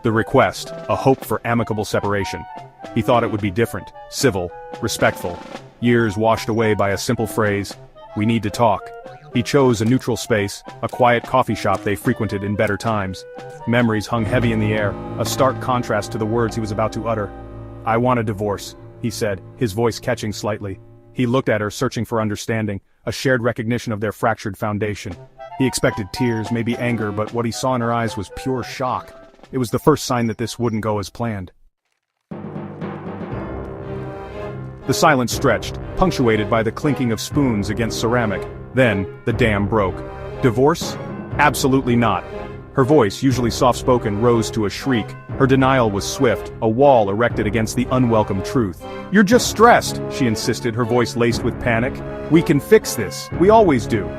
The request, a hope for amicable separation. He thought it would be different, civil, respectful. Years washed away by a simple phrase, "We need to talk." He chose a neutral space, a quiet coffee shop they frequented in better times. Memories hung heavy in the air, a stark contrast to the words he was about to utter. "I want a divorce," he said, his voice catching slightly. He looked at her, searching for understanding, a shared recognition of their fractured foundation. He expected tears, maybe anger, but what he saw in her eyes was pure shock. It was the first sign that this wouldn't go as planned. The silence stretched, punctuated by the clinking of spoons against ceramic. Then, the dam broke. Divorce? Absolutely not. Her voice, usually soft-spoken, rose to a shriek. Her denial was swift, a wall erected against the unwelcome truth. "You're just stressed," she insisted, her voice laced with panic. "We can fix this. We always do."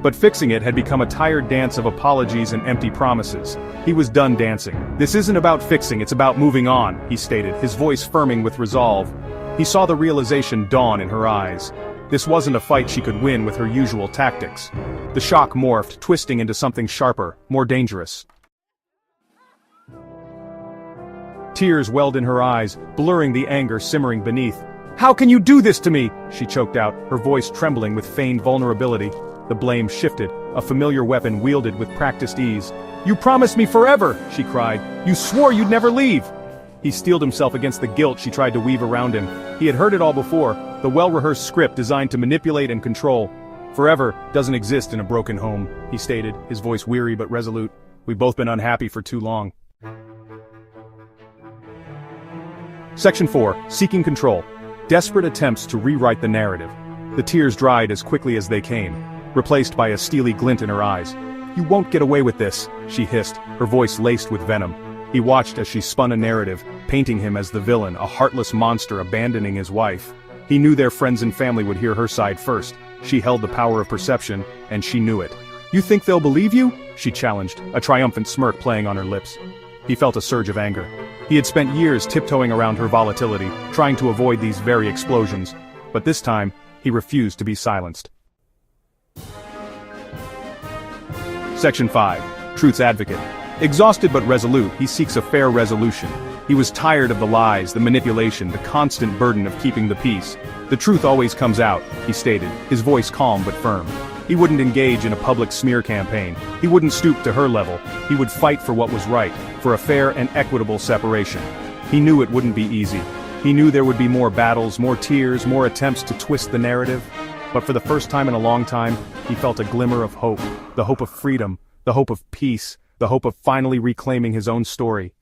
But fixing it had become a tired dance of apologies and empty promises. He was done dancing. "This isn't about fixing, it's about moving on," he stated, his voice firming with resolve. He saw the realization dawn in her eyes. This wasn't a fight she could win with her usual tactics. The shock morphed, twisting into something sharper, more dangerous. Tears welled in her eyes, blurring the anger simmering beneath. "How can you do this to me?" she choked out, her voice trembling with feigned vulnerability. The blame shifted, a familiar weapon wielded with practiced ease. "You promised me forever," she cried. "You swore you'd never leave." He steeled himself against the guilt she tried to weave around him. He had heard it all before, the well-rehearsed script designed to manipulate and control. "Forever doesn't exist in a broken home," he stated, his voice weary but resolute. "We've both been unhappy for too long." Section 4. Seeking Control. Desperate attempts to rewrite the narrative. The tears dried as quickly as they came, replaced by a steely glint in her eyes. "You won't get away with this," she hissed, her voice laced with venom. He watched as she spun a narrative, painting him as the villain, a heartless monster abandoning his wife. He knew their friends and family would hear her side first. She held the power of perception, and she knew it. "You think they'll believe you?" she challenged, a triumphant smirk playing on her lips. He felt a surge of anger. He had spent years tiptoeing around her volatility, trying to avoid these very explosions. But this time, he refused to be silenced. Section 5. Truth's Advocate. Exhausted but resolute, he seeks a fair resolution. He was tired of the lies, the manipulation, the constant burden of keeping the peace. "The truth always comes out," he stated, his voice calm but firm. He wouldn't engage in a public smear campaign. He wouldn't stoop to her level. He would fight for what was right, for a fair and equitable separation. He knew it wouldn't be easy. He knew there would be more battles, more tears, more attempts to twist the narrative. But for the first time in a long time, he felt a glimmer of hope. The hope of freedom, the hope of peace, the hope of finally reclaiming his own story.